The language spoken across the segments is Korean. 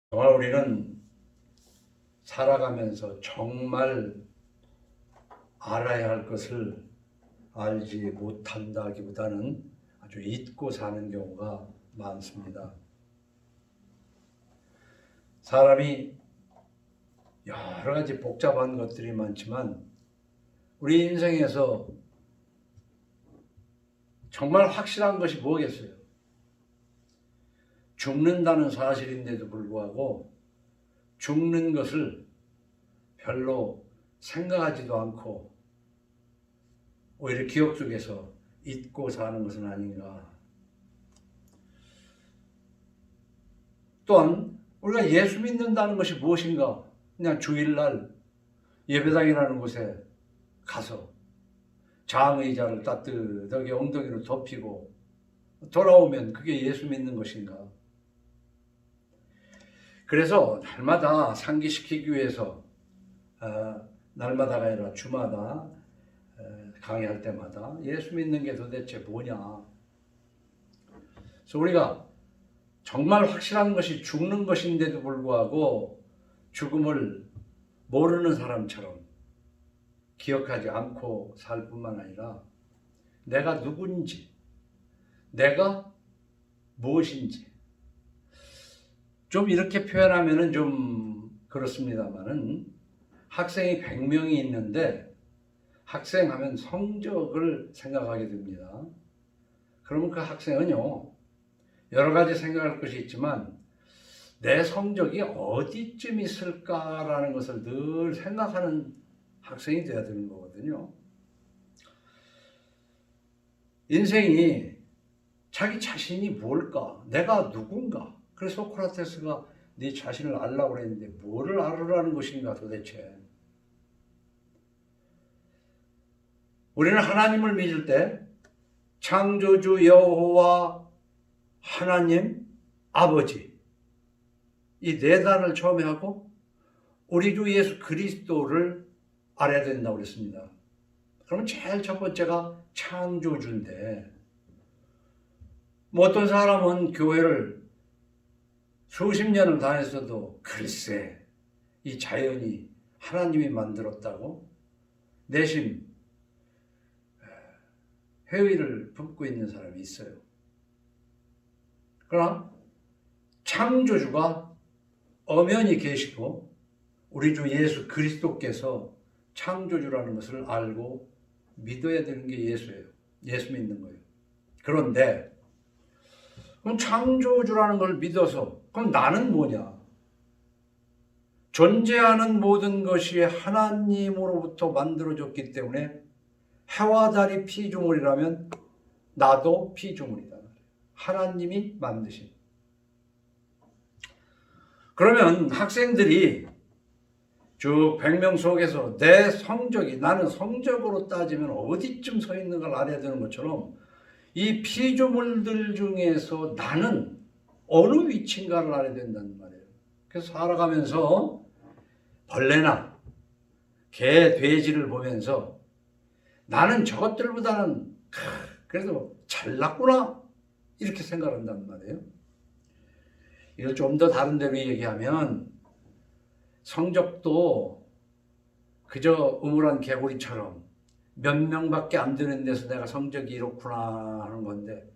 정말 우리는 살아가면서 정말 알아야 할 것을 알지 못한다기보다는 아주 잊고 사는 경우가 많습니다. 사람이 여러 가지 복잡한 것들이 많지만 우리 인생에서 정말 확실한 것이 뭐겠어요? 죽는다는 사실인데도 불구하고 죽는 것을 별로 생각하지도 않고 오히려 기억 속에서 잊고 사는 것은 아닌가. 또한 우리가 예수 믿는다는 것이 무엇인가? 그냥 주일날 예배당이라는 곳에 가서 장의자를 따뜻하게 엉덩이로 덮이고 돌아오면 그게 예수 믿는 것인가? 그래서 날마다 상기시키기 위해서 날마다가 아니라 주마다 강의할 때마다 예수 믿는 게 도대체 뭐냐. 그래서 우리가 정말 확실한 것이 죽는 것인데도 불구하고 죽음을 모르는 사람처럼 기억하지 않고 살 뿐만 아니라 내가 누군지, 내가 무엇인지 좀 이렇게 표현하면은 좀 그렇습니다만은 학생이 100명이 있는데 학생 하면 성적을 생각하게 됩니다. 그러면 그 학생은요, 여러 가지 생각할 것이 있지만 내 성적이 어디쯤 있을까라는 것을 늘 생각하는 학생이 되어야 되는 거거든요. 인생이 자기 자신이 뭘까? 내가 누군가? 그래서 소크라테스가 네 자신을 알라고 그랬는데 뭐를 알으라는 것인가 도대체? 우리는 하나님을 믿을 때 창조주 여호와 하나님 아버지 이 네 단을 처음에 하고 우리 주 예수 그리스도를 알아야 된다고 그랬습니다. 그러면 제일 첫 번째가 창조주인데 뭐 어떤 사람은 교회를 수십 년을 다녔어도 글쎄 이 자연이 하나님이 만들었다고 내심 회의를 품고 있는 사람이 있어요. 그러나 창조주가 엄연히 계시고 우리 주 예수 그리스도께서 창조주라는 것을 알고 믿어야 되는 게 예수예요. 예수 믿는 거예요. 그런데 그럼 창조주라는 걸 믿어서 그럼 나는 뭐냐? 존재하는 모든 것이 하나님으로부터 만들어졌기 때문에 해와 달이 피조물이라면 나도 피조물이다. 하나님이 만드신. 그러면 학생들이 쭉 100명 속에서 내 성적이 나는 성적으로 따지면 어디쯤 서 있는 걸 알아야 되는 것처럼 이 피조물들 중에서 나는 어느 위치인가를 알아야 된다는 말이에요. 그래서 살아가면서 벌레나 개, 돼지를 보면서 나는 저것들보다는 그래도 잘났구나 이렇게 생각한단 말이에요. 이걸 좀 더 다른 데로 얘기하면 성적도 그저 우물한 개구리처럼 몇 명밖에 안 되는 데서 내가 성적이 이렇구나 하는 건데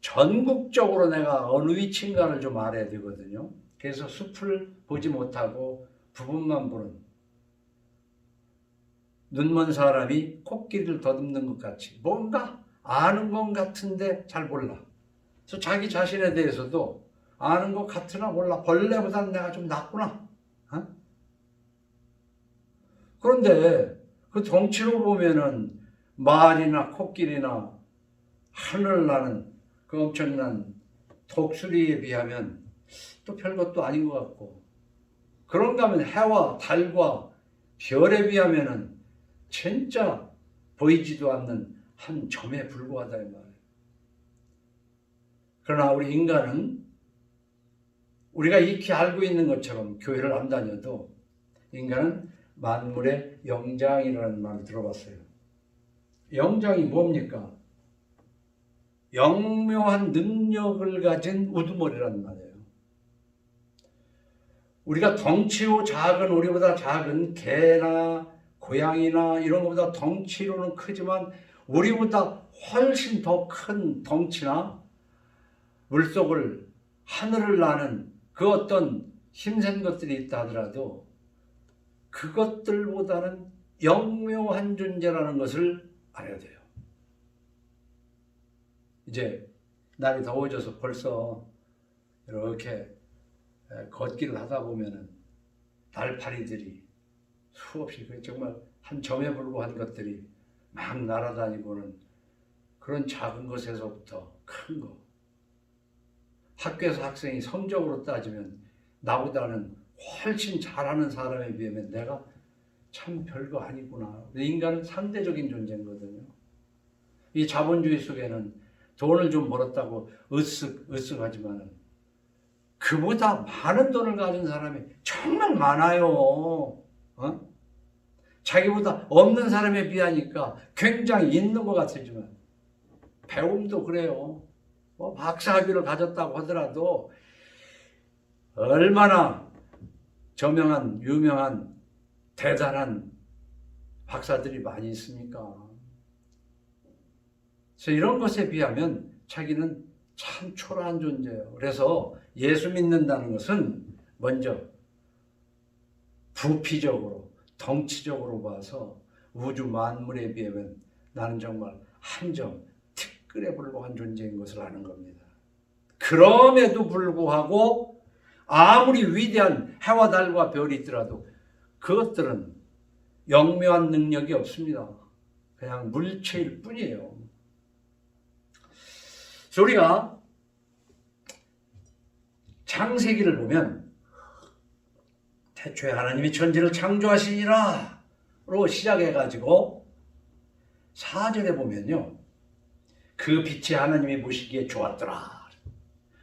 전국적으로 내가 어느 위치인가를 좀 알아야 되거든요. 그래서 숲을 보지 못하고 부분만 보는 눈먼 사람이 코끼리를 더듬는 것 같이 뭔가 아는 것 같은데 잘 몰라. 그래서 자기 자신에 대해서도 아는 것 같으나 몰라. 벌레보다는 내가 좀 낫구나. 어? 그런데 그 덩치로 보면은 말이나 코끼리나 하늘 나는 그 엄청난 독수리에 비하면 또 별것도 아닌 것 같고 그런가 하면 해와 달과 별에 비하면은 진짜 보이지도 않는 한 점에 불과하다 이 말이에요. 그러나 우리 인간은 우리가 익히 알고 있는 것처럼 교회를 안 다녀도 인간은 만물의 영장이라는 말을 들어봤어요. 영장이 뭡니까? 영묘한 능력을 가진 우두머리라는 말이에요. 우리가 덩치로 작은, 우리보다 작은 개나 고양이나 이런 것보다 덩치로는 크지만 우리보다 훨씬 더 큰 덩치나 물속을 하늘을 나는 그 어떤 힘센 것들이 있다 하더라도 그것들보다는 영묘한 존재라는 것을 알아야 돼요. 이제 날이 더워져서 벌써 이렇게 걷기를 하다 보면은 날파리들이 수없이 정말 한 점에 불과한 것들이 막 날아다니고는 그런 작은 것에서부터 큰 거. 학교에서 학생이 성적으로 따지면 나보다는 훨씬 잘하는 사람에 비하면 내가 참 별거 아니구나. 인간은 상대적인 존재거든요. 이 자본주의 속에는 돈을 좀 벌었다고 으쓱하지만 그보다 많은 돈을 가진 사람이 정말 많아요. 자기보다 없는 사람에 비하니까 굉장히 있는 것 같지만 배움도 그래요. 뭐 박사학위를 가졌다고 하더라도 얼마나 저명한 유명한 대단한 박사들이 많이 있습니까? 그래서 이런 것에 비하면 자기는 참 초라한 존재예요. 그래서 예수 믿는다는 것은 먼저 부피적으로 덩치적으로 봐서 우주 만물에 비하면 나는 정말 한정 티끌에 불과한 존재인 것을 아는 겁니다. 그럼에도 불구하고 아무리 위대한 해와 달과 별이 있더라도 그것들은 영묘한 능력이 없습니다. 그냥 물체일 뿐이에요. 그래서 우리가 창세기를 보면 태초에 하나님이 천지를 창조하시니라 로 시작해가지고 4절에 보면요, 그 빛이 하나님이 보시기에 좋았더라.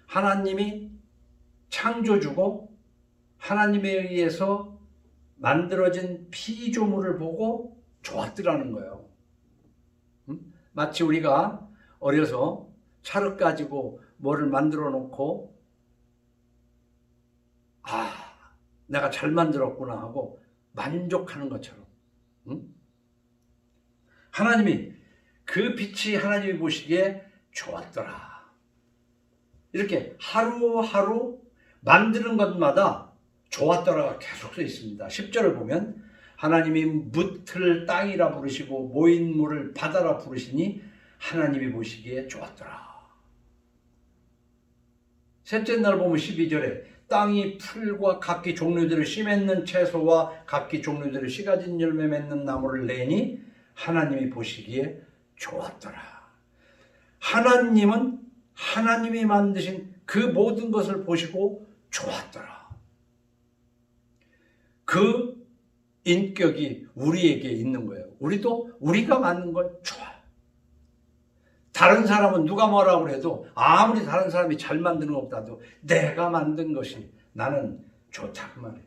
하나님이 창조주고 하나님에 의해서 만들어진 피조물을 보고 좋았더라는 거예요. 마치 우리가 어려서 찰흙 가지고 뭐를 만들어 놓고 내가 잘 만들었구나 하고 만족하는 것처럼 하나님이 그 빛이 하나님이 보시기에 좋았더라. 이렇게 하루하루 만드는 것마다 좋았더라가 계속 써 있습니다. 10절을 보면 하나님이 묻을 땅이라 부르시고 모인 물을 바다라 부르시니 하나님이 보시기에 좋았더라. 셋째 날 보면 12절에 땅이 풀과 각기 종류대로 씨 맺는 채소와 각기 종류대로 씨 가진 열매 맺는 나무를 내니 하나님이 보시기에 좋았더라. 하나님은 하나님이 만드신 그 모든 것을 보시고 좋았더라. 그 인격이 우리에게 있는 거예요. 우리도 우리가 만든 걸 좋아요. 다른 사람은 누가 뭐라고 해도 아무리 다른 사람이 잘 만드는 것보다도 내가 만든 것이 나는 좋다 그 말이에요.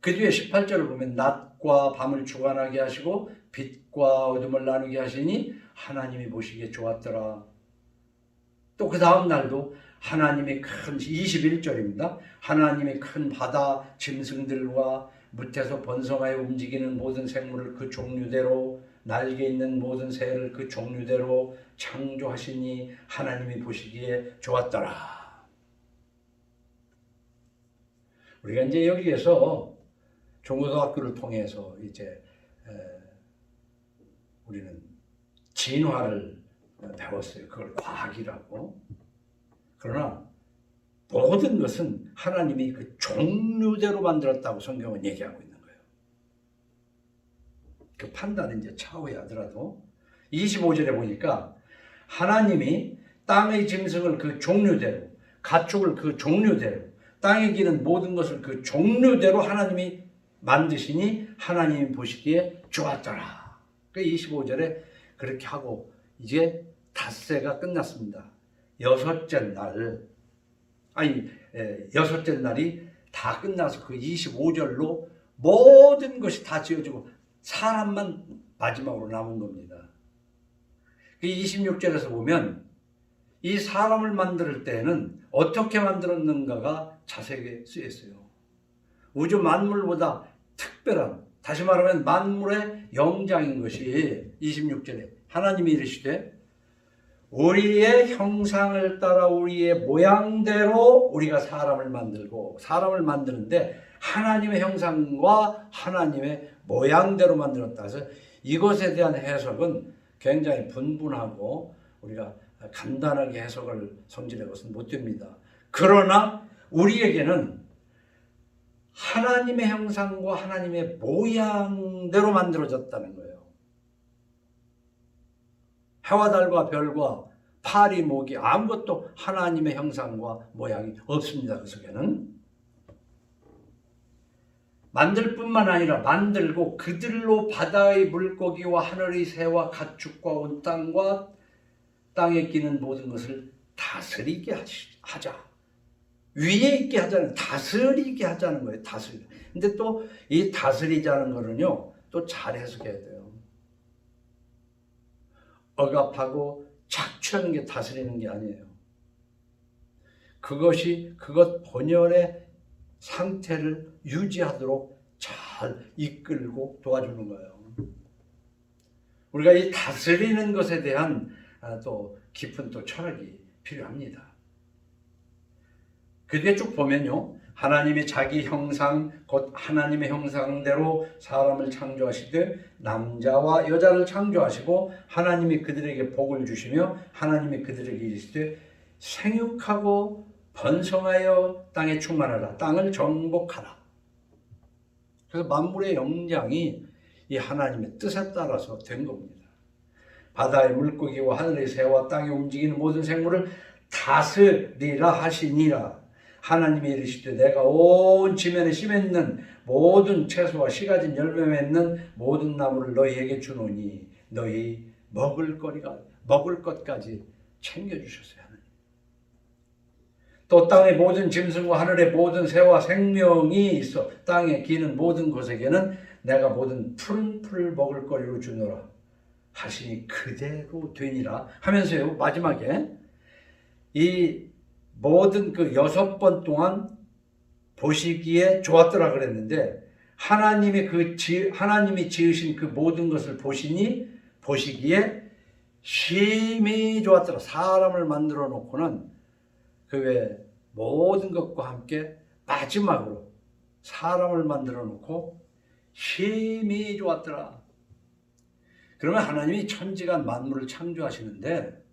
그 뒤에 18절을 보면 낮과 밤을 주관하게 하시고 빛과 어둠을 나누게 하시니 하나님이 보시기에 좋았더라. 또 그 다음 날도 하나님이 큰 21절입니다. 하나님이 큰 바다 짐승들과 무태서 번성하여 움직이는 모든 생물을 그 종류대로 날개 있는 모든 새를 그 종류대로 창조하시니 하나님이 보시기에 좋았더라. 우리가 이제 여기에서 중고등학교를 통해서 이제 우리는 진화를 배웠어요. 그걸 과학이라고. 그러나 모든 것은 하나님이 그 종류대로 만들었다고 성경은 얘기하고 있는 거예요. 그 판단은 이제 차후에 하더라도 25절에 보니까 하나님이 땅의 짐승을 그 종류대로, 가축을 그 종류대로, 땅에 기는 모든 것을 그 종류대로 하나님이 만드시니 하나님이 보시기에 좋았더라. 그 25절에 그렇게 하고 이제 닷새가 끝났습니다. 여섯째 날이 다 끝나서 그 25절로 모든 것이 다 지어지고 사람만 마지막으로 남은 겁니다. 그 26절에서 보면 이 사람을 만들 때는 어떻게 만들었는가가 자세하게 쓰여 있어요. 우주 만물보다 특별한, 다시 말하면 만물의 영장인 것이 26절에 하나님이 이르시되 우리의 형상을 따라 우리의 모양대로 우리가 사람을 만들고, 사람을 만드는데 하나님의 형상과 하나님의 모양대로 만들었다. 그래서 이것에 대한 해석은 굉장히 분분하고 우리가 간단하게 해석을 성질의 것은 못 됩니다. 그러나 우리에게는 하나님의 형상과 하나님의 모양대로 만들어졌다는 거예요. 해와 달과 별과 파리, 모기 아무것도 하나님의 형상과 모양이 없습니다. 그 속에는. 만들 뿐만 아니라 만들고 그들로 바다의 물고기와 하늘의 새와 가축과 온 땅과 땅에 끼는 모든 것을 다스리게 하자. 위에 있게 하자는, 다스리게 하자는 거예요. 다스리게. 근데 또 이 다스리자는 거는요, 또 잘 해석해야 돼요. 억압하고 착취하는 게 다스리는 게 아니에요. 그것 본연의 상태를 유지하도록 잘 이끌고 도와주는 거예요. 우리가 이 다스리는 것에 대한 또 깊은 또 철학이 필요합니다. 그 뒤에 쭉 보면요, 하나님이 자기 형상 곧 하나님의 형상대로 사람을 창조하시되 남자와 여자를 창조하시고 하나님이 그들에게 복을 주시며 하나님이 그들에게 이르시되 생육하고 번성하여 땅에 충만하라, 땅을 정복하라. 그래서 만물의 영장이 이 하나님의 뜻에 따라서 된 겁니다. 바다의 물고기와 하늘의 새와 땅에 움직이는 모든 생물을 다스리라 하시니라. 하나님이 이르시되 내가 온 지면에 씨 맺는 모든 채소와 씨 가진 열매 맺는 모든 나무를 너희에게 주노니 너희 먹을 것까지 챙겨주셨어요. 하나님. 또 땅의 모든 짐승과 하늘의 모든 새와 생명이 있어 땅에 기는 모든 것에게는 내가 모든 푸른 풀을 먹을 거리로 주노라 하시니 그대로 되니라 하면서요, 마지막에 이 모든 그 6번 동안 보시기에 좋았더라 그랬는데 하나님이 지으신 그 모든 것을 보시기에 심히 좋았더라. 사람을 만들어 놓고는 그 외 모든 것과 함께 마지막으로 사람을 만들어 놓고 심히 좋았더라. 그러면 하나님이 천지간 만물을 창조하시는데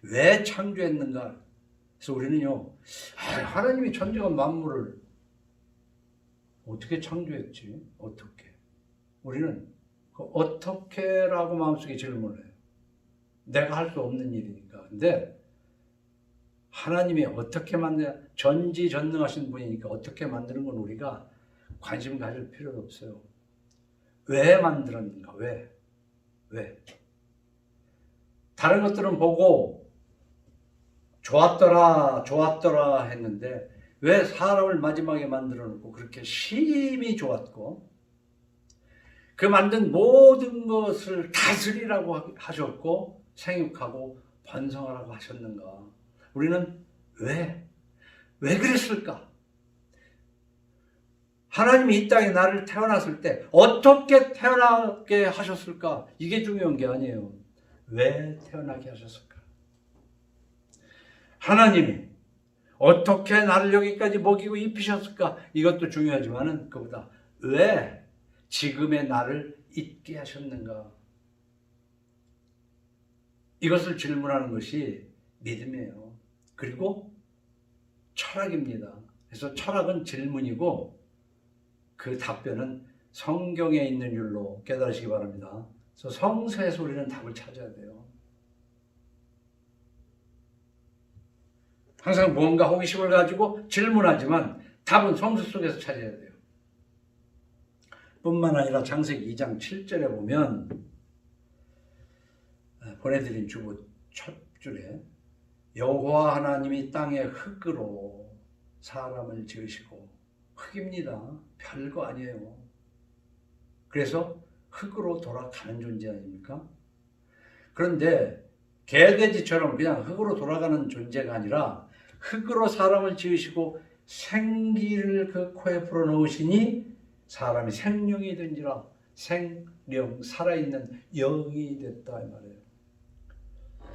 왜 창조했는가? 그래서 우리는요, 하나님이 천지간 만물을 어떻게 창조했지? 어떻게? 우리는 그 어떻게라고 마음속에 질문을 해요. 내가 할 수 없는 일이니까. 근데 하나님이 어떻게 전지전능하신 분이니까 어떻게 만드는 건 우리가 관심 가질 필요도 없어요. 왜 만들었는가? 왜? 다른 것들은 보고 좋았더라 했는데 왜 사람을 마지막에 만들어 놓고 그렇게 심히 좋았고 그 만든 모든 것을 다스리라고 하셨고 생육하고 번성하라고 하셨는가? 우리는 왜 그랬을까? 하나님이 이 땅에 나를 태어났을 때 어떻게 태어나게 하셨을까? 이게 중요한 게 아니에요. 왜 태어나게 하셨을까? 하나님이 어떻게 나를 여기까지 먹이고 입히셨을까? 이것도 중요하지만은 그보다 왜 지금의 나를 있게 하셨는가? 이것을 질문하는 것이 믿음이에요. 그리고 철학입니다. 그래서 철학은 질문이고 그 답변은 성경에 있는 줄로 깨달으시기 바랍니다. 그래서 성서에서 우리는 답을 찾아야 돼요. 항상 무언가 호기심을 가지고 질문하지만 답은 성서 속에서 찾아야 돼요. 뿐만 아니라 창세기 2장 7절에 보면 보내드린 주보 첫 줄에 여호와 하나님이 땅의 흙으로 사람을 지으시고, 흙입니다. 별거 아니에요. 그래서 흙으로 돌아가는 존재 아닙니까? 그런데 개돼지처럼 그냥 흙으로 돌아가는 존재가 아니라 흙으로 사람을 지으시고 생기를 그 코에 불어넣으시니 사람이 생명이 된지라. 생명, 살아있는 영이 됐다 이 말이에요.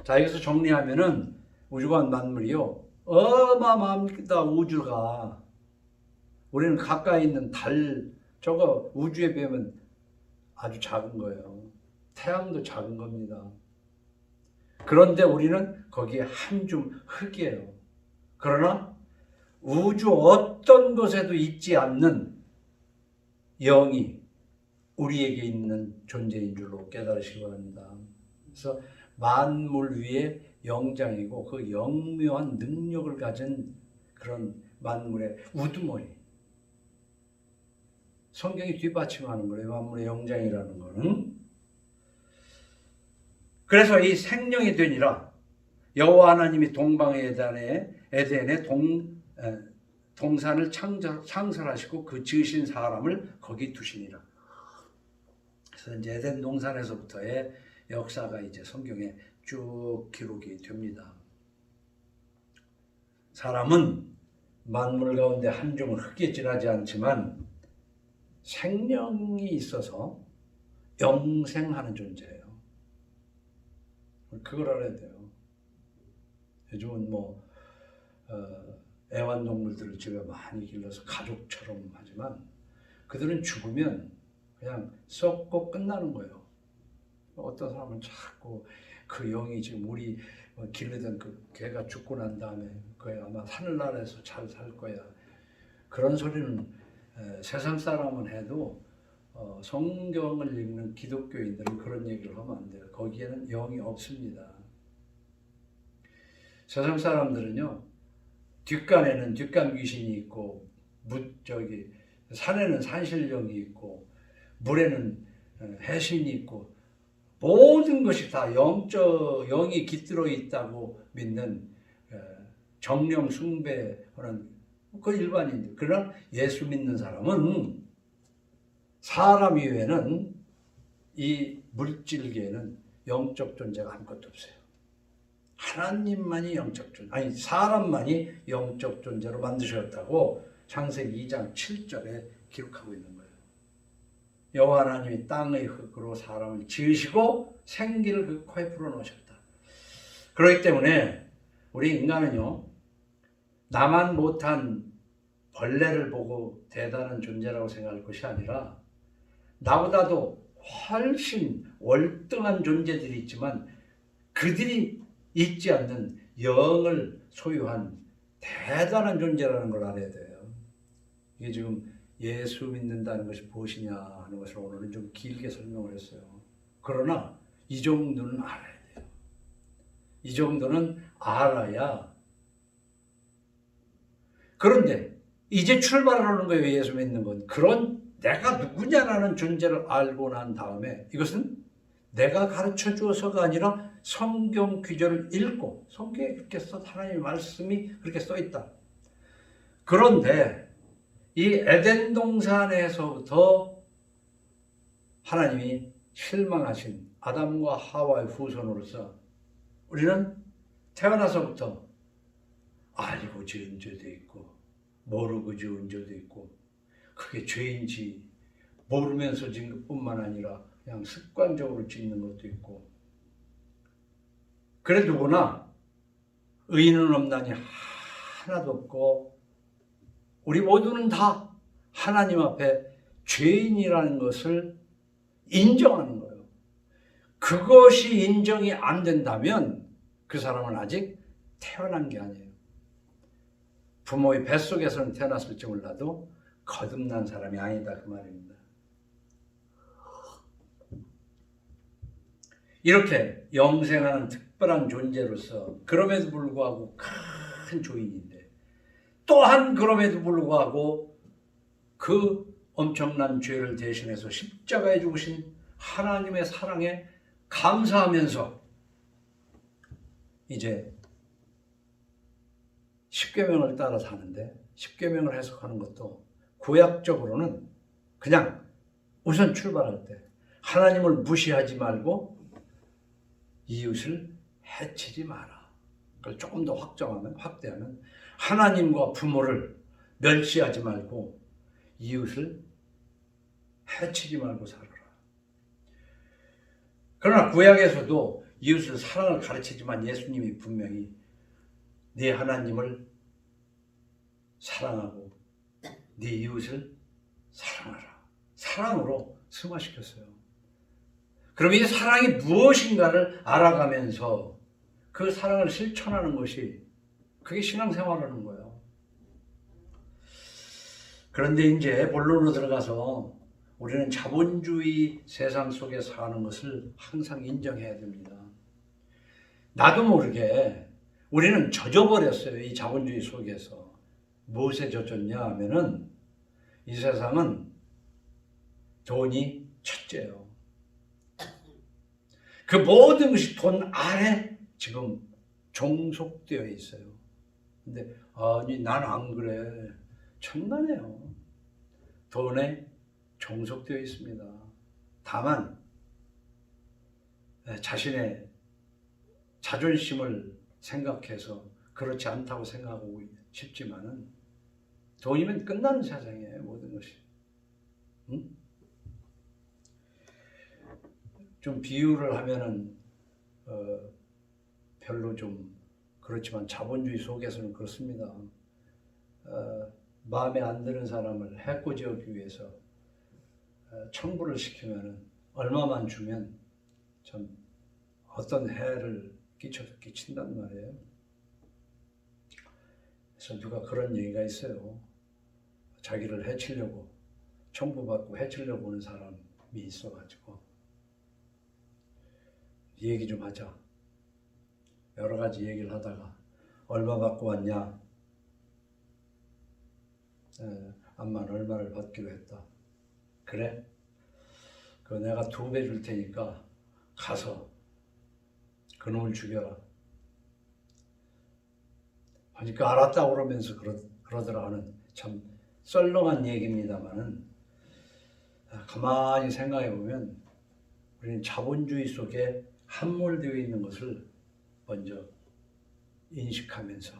자, 여기서 정리하면은 우주관 만물이요, 어마어마합니다. 우주가. 우리는 가까이 있는 달, 저거 우주에 비하면 아주 작은 거예요. 태양도 작은 겁니다. 그런데 우리는 거기에 한 줌 흙이에요. 그러나 우주 어떤 곳에도 있지 않는 영이 우리에게 있는 존재인 줄로 깨달으시기 바랍니다. 그래서 만물 위에 영장이고 그 영묘한 능력을 가진 그런 만물의 우두머리. 성경이 뒷받침하는 거예요. 만물의 영장이라는 거는. 그래서 이 생명이 되니라. 여호와 하나님이 동방의 에덴에 동산을 창설하시고 그 지으신 사람을 거기 두시니라. 그래서 이제 에덴 동산에서부터의 역사가 이제 성경에 쭉 기록이 됩니다. 사람은 만물 가운데 한 줌을 흙에 지나지 않지만 생명이 있어서 영생하는 존재예요. 그걸 알아야 돼요. 요즘은 애완동물들을 집에 많이 길러서 가족처럼 하지만 그들은 죽으면 그냥 썩고 끝나는 거예요. 어떤 사람은 자꾸 그 영이 지금 우리 기르던 그 개가 죽고 난 다음에 그게 아마 하늘나라에서 잘 살 거야. 그런 소리는 세상 사람은 해도 성경을 읽는 기독교인들은 그런 얘기를 하면 안 돼요. 거기에는 영이 없습니다. 세상 사람들은요, 뒷간에는 뒷간 귀신이 있고, 산에는 산신령이 있고, 물에는 해신이 있고, 모든 것이 다 영이 깃들어 있다고 믿는 정령 숭배하는 그 일반인들. 그러나 예수 믿는 사람은 사람 이외에는 이 물질계에는 영적 존재가 아무것도 없어요. 하나님만이 영적 존재, 아니 사람만이 영적 존재로 만드셨다고 창세기 2장 7절에 기록하고 있는 거예요. 여호와 하나님이 땅의 흙으로 사람을 지으시고 생기를 그 코에 불어넣으셨다. 그렇기 때문에 우리 인간은요, 나만 못한 벌레를 보고 대단한 존재라고 생각할 것이 아니라 나보다도 훨씬 월등한 존재들이 있지만 그들이 있지 않는 영을 소유한 대단한 존재라는 걸 알아야 돼요. 이게 지금 예수 믿는다는 것이 무엇이냐 하는 것을 오늘은 좀 길게 설명을 했어요. 그러나 이 정도는 알아야 돼요. 이 정도는 알아야. 그런데 이제 출발하는 거예요. 예수 믿는 건. 그런 내가 누구냐라는 존재를 알고 난 다음에 이것은 내가 가르쳐 주어서가 아니라 성경 규절을 읽고, 성경에 그렇게 하나님의 말씀이 그렇게 써 있다. 그런데 이 에덴 동산에서부터 하나님이 실망하신 아담과 하와의 후손으로서 우리는 태어나서부터 알고 지은 죄도 있고 모르고 지은 죄도 있고, 그게 죄인지 모르면서 지은 것뿐만 아니라 그냥 습관적으로 짓는 것도 있고, 그래 누구나 의인은 없나니 하나도 없고 우리 모두는 다 하나님 앞에 죄인이라는 것을 인정하는 거예요. 그것이 인정이 안 된다면 그 사람은 아직 태어난 게 아니에요. 부모의 뱃속에서는 태어났을지 몰라도 거듭난 사람이 아니다 그 말입니다. 이렇게 영생하는 특별한 존재로서 그럼에도 불구하고 큰 죄인인데, 또한 그럼에도 불구하고 그 엄청난 죄를 대신해서 십자가에 죽으신 하나님의 사랑에 감사하면서 이제 십계명을 따라 사는데, 십계명을 해석하는 것도 구약적으로는 그냥 우선 출발할 때 하나님을 무시하지 말고 이웃을 해치지 마라. 그걸 조금 더 확대하면 하나님과 부모를 멸시하지 말고 이웃을 해치지 말고 살아라. 그러나 구약에서도 이웃을 사랑을 가르치지만 예수님이 분명히 네 하나님을 사랑하고 네 이웃을 사랑하라. 사랑으로 승화시켰어요. 그럼 이 사랑이 무엇인가를 알아가면서 그 사랑을 실천하는 것이 그게 신앙생활하는 거예요. 그런데 이제 본론으로 들어가서 우리는 자본주의 세상 속에 사는 것을 항상 인정해야 됩니다. 나도 모르게 우리는 젖어버렸어요. 이 자본주의 속에서. 무엇에 젖었냐 하면은 이 세상은 돈이 첫째예요. 그 모든 것이 돈 아래 지금 종속되어 있어요. 근데 아니 난 안 그래. 천만에요. 돈에 종속되어 있습니다. 다만 자신의 자존심을 생각해서 그렇지 않다고 생각하고 싶지만은 돈이면 끝나는 세상이에요. 모든 것이. 응? 좀 비유를 하면은 별로 좀 그렇지만 자본주의 속에서는 그렇습니다. 마음에 안 드는 사람을 해코지하기 위해서 청구를 시키면은 얼마만 주면 참 어떤 해를 끼친단 말이에요. 그래서 누가 그런 얘기가 있어요. 자기를 해치려고 청구받고 해치려고 오는 사람이 있어가지고 얘기 좀 하자. 여러 가지 얘기를 하다가 얼마 받고 왔냐? 암만 얼마를 받기로 했다. 그래? 그 내가 2배 줄 테니까 가서 그놈을 죽여라. 하니까 알았다고 그러면서 그러더라 하는 참 썰렁한 얘기입니다만은 가만히 생각해 보면 우리는 자본주의 속에 함몰되어 있는 것을 먼저 인식하면서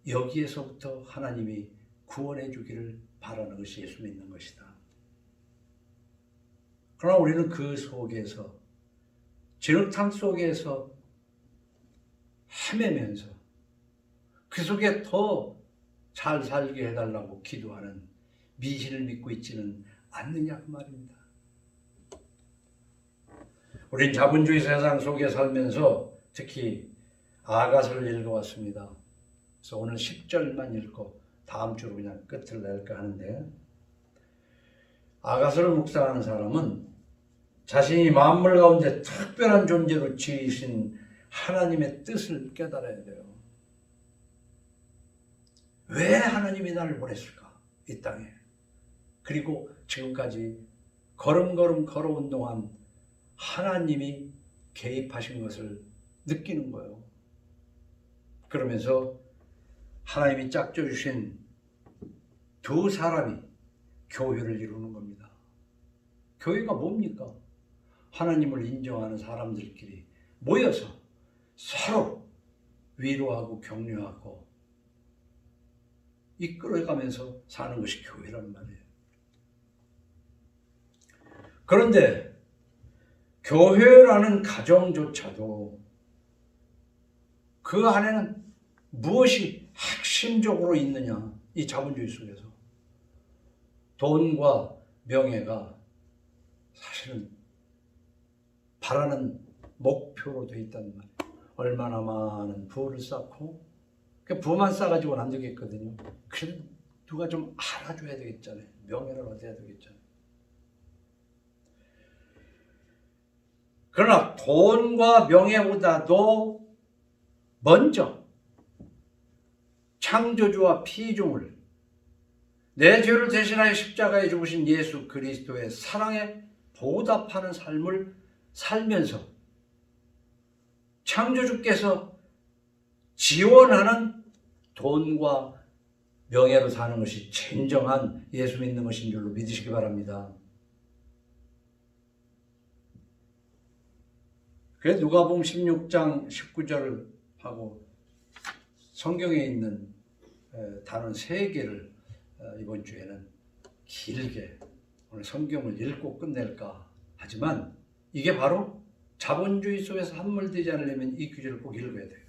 여기에서부터 하나님이 구원해 주기를 바라는 것이 예수 믿는 것이다. 그러나 우리는 그 속에서 진흙탕 속에서 헤매면서 그 속에 더 잘 살게 해달라고 기도하는 미신을 믿고 있지는 않느냐 그 말입니다. 우린 자본주의 세상 속에 살면서 특히 아가서를 읽어왔습니다. 그래서 오늘 10절만 읽고 다음 주로 그냥 끝을 낼까 하는데, 아가서를 묵상하는 사람은 자신이 만물 가운데 특별한 존재로 지으신 하나님의 뜻을 깨달아야 돼요. 왜 하나님이 나를 보냈을까? 이 땅에. 그리고 지금까지 걸음걸음 걸어온 동안 하나님이 개입하신 것을 느끼는 거예요. 그러면서 하나님이 짝져주신 2사람이 교회를 이루는 겁니다. 교회가 뭡니까? 하나님을 인정하는 사람들끼리 모여서 서로 위로하고 격려하고 이끌어가면서 사는 것이 교회란 말이에요. 그런데 교회라는 가정조차도 그 안에는 무엇이 핵심적으로 있느냐? 이 자본주의 속에서 돈과 명예가 사실은 바라는 목표로 되어 있다는 말이에요. 얼마나 많은 부를 쌓고 부만 쌓아가지고는 안 되겠거든요. 그래도 누가 좀 알아줘야 되겠잖아요. 명예를 얻어야 되겠잖아요. 그러나 돈과 명예보다도 먼저 창조주와 피조물, 내 죄를 대신하여 십자가에 죽으신 예수 그리스도의 사랑에 보답하는 삶을 살면서 창조주께서 지원하는 돈과 명예로 사는 것이 진정한 예수 믿는 것인 줄로 믿으시기 바랍니다. 그래 누가복음 16장 19절을 하고 성경에 있는 단원 3개를 이번 주에는 길게 오늘 성경을 읽고 끝낼까 하지만 이게 바로 자본주의 속에서 함몰되지 않으려면 이 구절을 꼭 읽어야 돼요.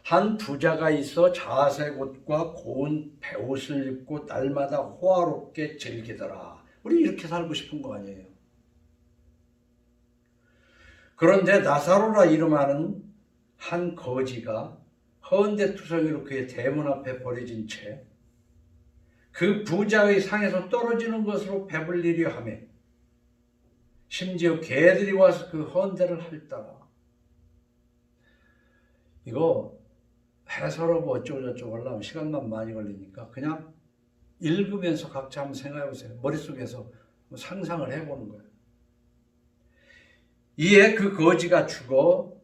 한 부자가 있어 자색 옷과 고운 베옷을 입고 날마다 호화롭게 즐기더라. 우리 이렇게 살고 싶은 거 아니에요. 그런데 나사로라 이름하는 한 거지가 헌데투성이로 그의 대문 앞에 버려진 채 그 부자의 상에서 떨어지는 것으로 배불리려 하며 심지어 개들이 와서 그 헌데를 핥더라. 이거 해설하고 어쩌고저쩌고 하려면 시간만 많이 걸리니까 그냥 읽으면서 각자 한번 생각해 보세요. 머릿속에서 상상을 해보는 거예요. 이에 그 거지가 죽어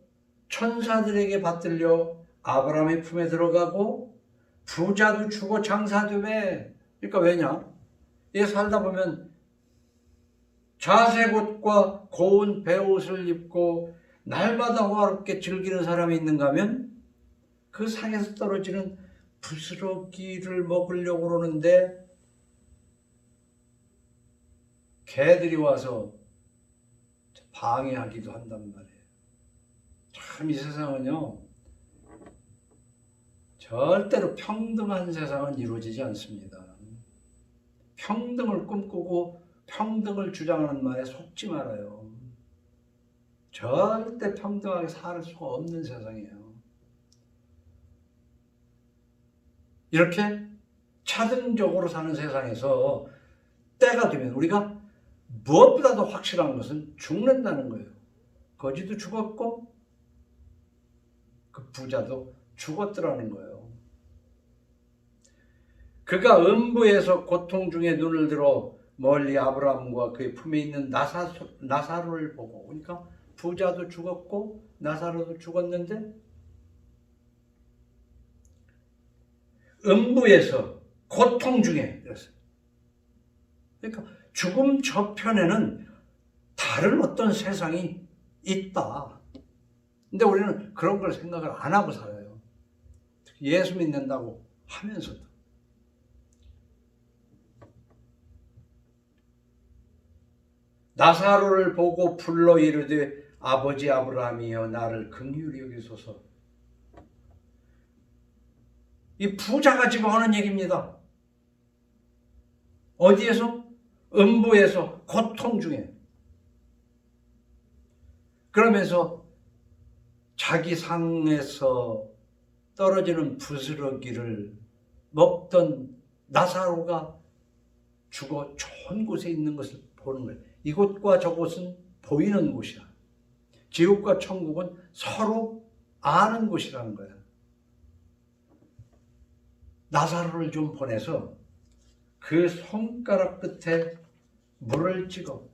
천사들에게 받들려 아브라함의 품에 들어가고 부자도 죽어 장사되매. 그러니까 왜냐? 이게 살다 보면 자색 옷과 고운 베옷을 입고 날마다 호화롭게 즐기는 사람이 있는가 하면 그 상에서 떨어지는 부스러기를 먹으려고 그러는데 개들이 와서 방해하기도 한단 말이에요. 참 이 세상은요, 절대로 평등한 세상은 이루어지지 않습니다. 평등을 꿈꾸고 평등을 주장하는 말에 속지 말아요. 절대 평등하게 살 수가 없는 세상이에요. 이렇게 차등적으로 사는 세상에서 때가 되면 우리가 무엇보다도 확실한 것은 죽는다는 거예요. 거지도 죽었고 그 부자도 죽었더라는 거예요. 그가 음부에서 고통 중에 눈을 들어 멀리 아브라함과 그의 품에 있는 나사로를 보고, 그러니까 부자도 죽었고 나사로도 죽었는데 음부에서 고통 중에 이랬어요. 그러니까 죽음 저편에는 다른 어떤 세상이 있다. 근데 우리는 그런 걸 생각을 안 하고 살아요. 예수 믿는다고 하면서도. 나사로를 보고 불러 이르되 아버지 아브라함이여 나를 긍휼히 여기소서. 이 부자가 지금 하는 얘기입니다. 어디에서? 음부에서 고통 중에. 그러면서 자기 상에서 떨어지는 부스러기를 먹던 나사로가 죽어 좋은 곳에 있는 것을 보는 거예요. 이곳과 저곳은 보이는 곳이야. 지옥과 천국은 서로 아는 곳이라는 거야. 나사로를 좀 보내서 그 손가락 끝에 물을 찍어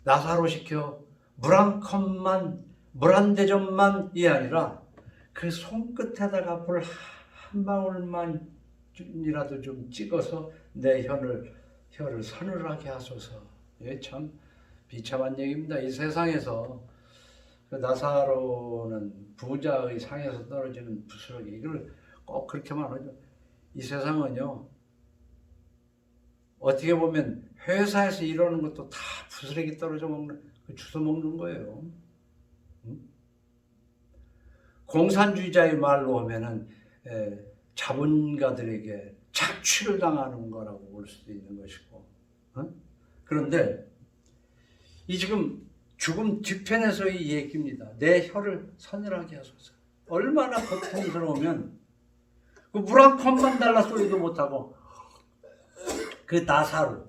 나사로 시켜 물 한 컵만, 물 한 대접만이 아니라 그 손끝에다가 물 한 방울만이라도 좀 찍어서 내 혀를 서늘하게 하소서. 이게 참 비참한 얘기입니다. 이 세상에서 그 나사로는 부자의 상에서 떨어지는 부스러기, 이걸 꼭 그렇게 말하죠. 이 세상은요, 어떻게 보면 회사에서 일하는 것도 다 부스러기 떨어져 먹는, 주워 먹는 거예요. 공산주의자의 말로 하면은 자본가들에게 착취를 당하는 거라고 볼 수도 있는 것이고, 그런데 이 지금 죽음 뒤편에서의 얘기입니다. 내 혀를 서늘하게 하소서. 얼마나 고통스러우면 그 물 한 컵만 달라 소리도 못하고 그 나사로.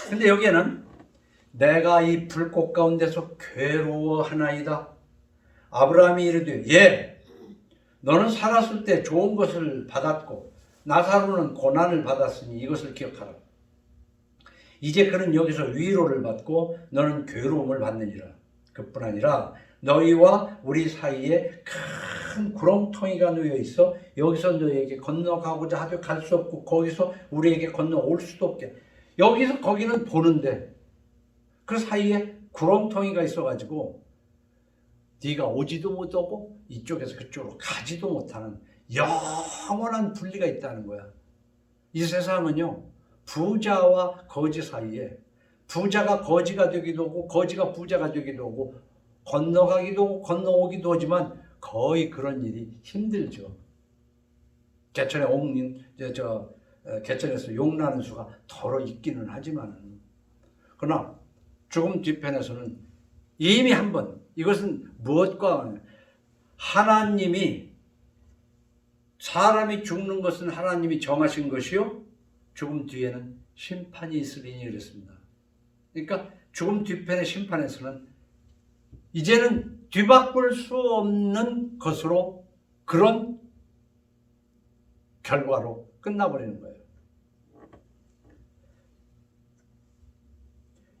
근데 여기에는 내가 이 불꽃 가운데서 괴로워하나이다. 아브라함이 이르되 예, 너는 살았을 때 좋은 것을 받았고 나사로는 고난을 받았으니 이것을 기억하라. 이제 그는 여기서 위로를 받고 너는 괴로움을 받느니라. 그뿐 아니라 너희와 우리 사이에 큰 구렁텅이가 놓여 있어 여기서 너희에게 건너가고자 하되 갈 수 없고 거기서 우리에게 건너올 수도 없게. 여기서 거기는 보는데 그 사이에 구렁텅이가 있어가지고 네가 오지도 못하고 이쪽에서 그쪽으로 가지도 못하는 영원한 분리가 있다는 거야. 이 세상은요, 부자와 거지 사이에 부자가 거지가 되기도 하고 거지가 부자가 되기도 하고 건너가기도 하고 건너오기도 하지만 거의 그런 일이 힘들죠. 개천에서 용나는 수가 더러 있기는 하지만, 그러나 죽음 뒤편에서는 이미 한번, 이것은 무엇과 하나님이, 사람이 죽는 것은 하나님이 정하신 것이요 죽음 뒤에는 심판이 있으리니 그랬습니다. 그러니까 죽음 뒤편의 심판에서는 이제는 뒤바꿀 수 없는 것으로, 그런 결과로 끝나버리는 거예요.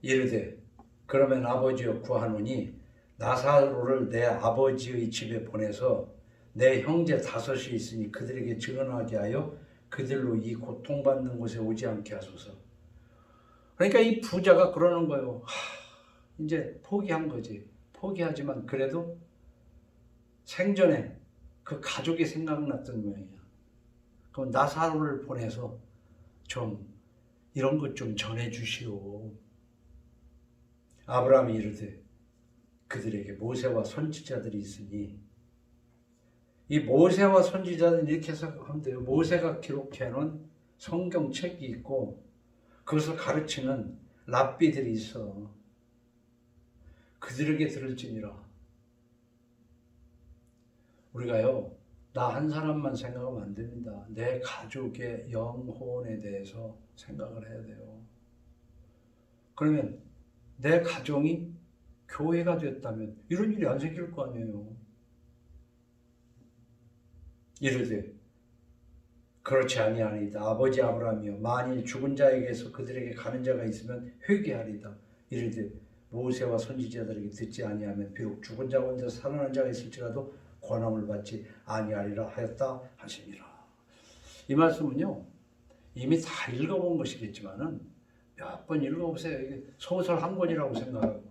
이르되 그러면 아버지여 구하노니 나사로를 내 아버지의 집에 보내서 내 형제 다섯이 있으니 그들에게 증언하게 하여 그들로 이 고통받는 곳에 오지 않게 하소서. 그러니까 이 부자가 그러는 거예요. 이제 포기한 거지. 포기하지만 그래도 생전에 그 가족이 생각났던 모양이야. 그럼 나사로를 보내서 좀 이런 것 좀 전해주시오. 아브라함이 이르되 그들에게 모세와 선지자들이 있으니, 이 모세와 선지자는 이렇게 해석하면 돼요. 모세가 기록해놓은 성경책이 있고 그것을 가르치는 랍비들이 있어. 그들에게 들을지니라. 우리가요, 나 한 사람만 생각하면 안 됩니다. 내 가족의 영혼에 대해서 생각을 해야 돼요. 그러면 내 가정이 교회가 됐다면 이런 일이 안 생길 거 아니에요. 이르되 그렇지 아니하니이다. 아버지 아브라함이여 만일 죽은 자에게서 그들에게 가는 자가 있으면 회개하리다. 이르되 모세와 선지자들에게 듣지 아니하면 비록 죽은 자 가운데 살아난 자가 있을지라도 권함을 받지 아니하리라 하였다 하시니라. 이 말씀은요, 이미 다 읽어본 것이겠지만은 몇 번 읽어보세요. 이게 소설 한 권이라고 생각하고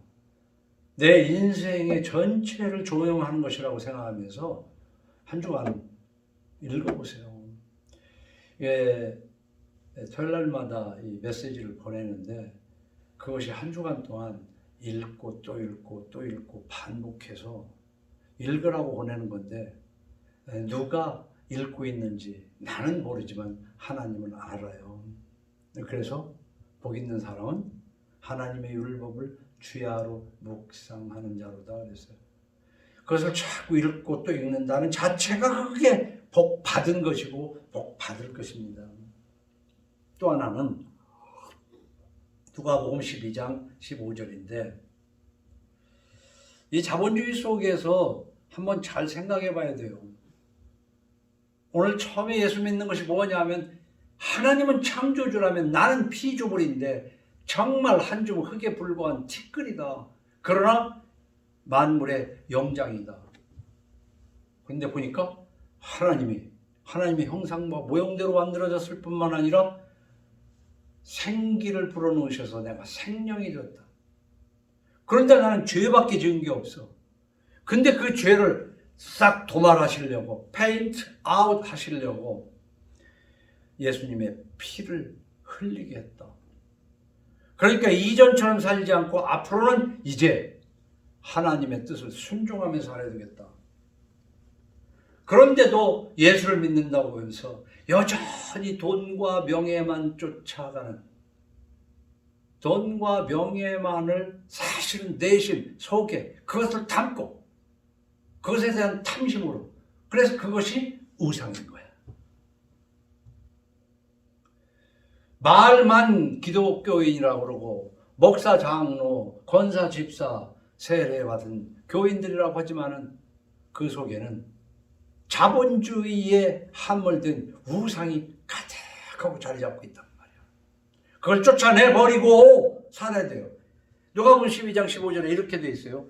내 인생의 전체를 조명하는 것이라고 생각하면서 한 주간 읽어보세요. 예, 토요일날마다 이 메시지를 보내는데 그것이 한 주간 동안 읽고 또 읽고 또 읽고 반복해서 읽으라고 보내는 건데, 누가 읽고 있는지 나는 모르지만 하나님은 알아요. 그래서 복 있는 사람은 하나님의 율법을 주야로 묵상하는 자로다 그랬어요. 그것을 자꾸 읽고 또 읽는다는 자체가 그게 복 받은 것이고 복 받을 것입니다. 또 하나는 누가복음 12장 15절인데, 이 자본주의 속에서 한번 잘 생각해 봐야 돼요. 오늘 처음에 예수 믿는 것이 뭐냐면, 하나님은 창조주라면 나는 피조물인데 정말 한 줌 흙에 불과한 티끌이다. 그러나 만물의 영장이다. 근데 보니까 하나님의 형상과 모형대로 만들어졌을 뿐만 아니라 생기를 불어넣으셔서 내가 생명이 되었다. 그런데 나는 죄밖에 지은 게 없어. 근데 그 죄를 싹 도말하시려고, 페인트 아웃 하시려고 예수님의 피를 흘리게 했다. 그러니까 이전처럼 살지 않고 앞으로는 이제 하나님의 뜻을 순종하며 살아야 되겠다. 그런데도 예수를 믿는다고 하면서 여전히 돈과 명예만 쫓아가는, 돈과 명예만을 사실은 내심 속에 그것을 담고 그것에 대한 탐심으로, 그래서 그것이 우상인 거야. 말만 기독교인이라고 그러고 목사, 장로, 권사, 집사, 세례 받은 교인들이라고 하지만은 그 속에는 자본주의에 함몰된 우상이 가득하고 자리 잡고 있단 말이야. 그걸 쫓아내버리고 살아야 돼요. 누가복음 12장 15절에 이렇게 돼 있어요.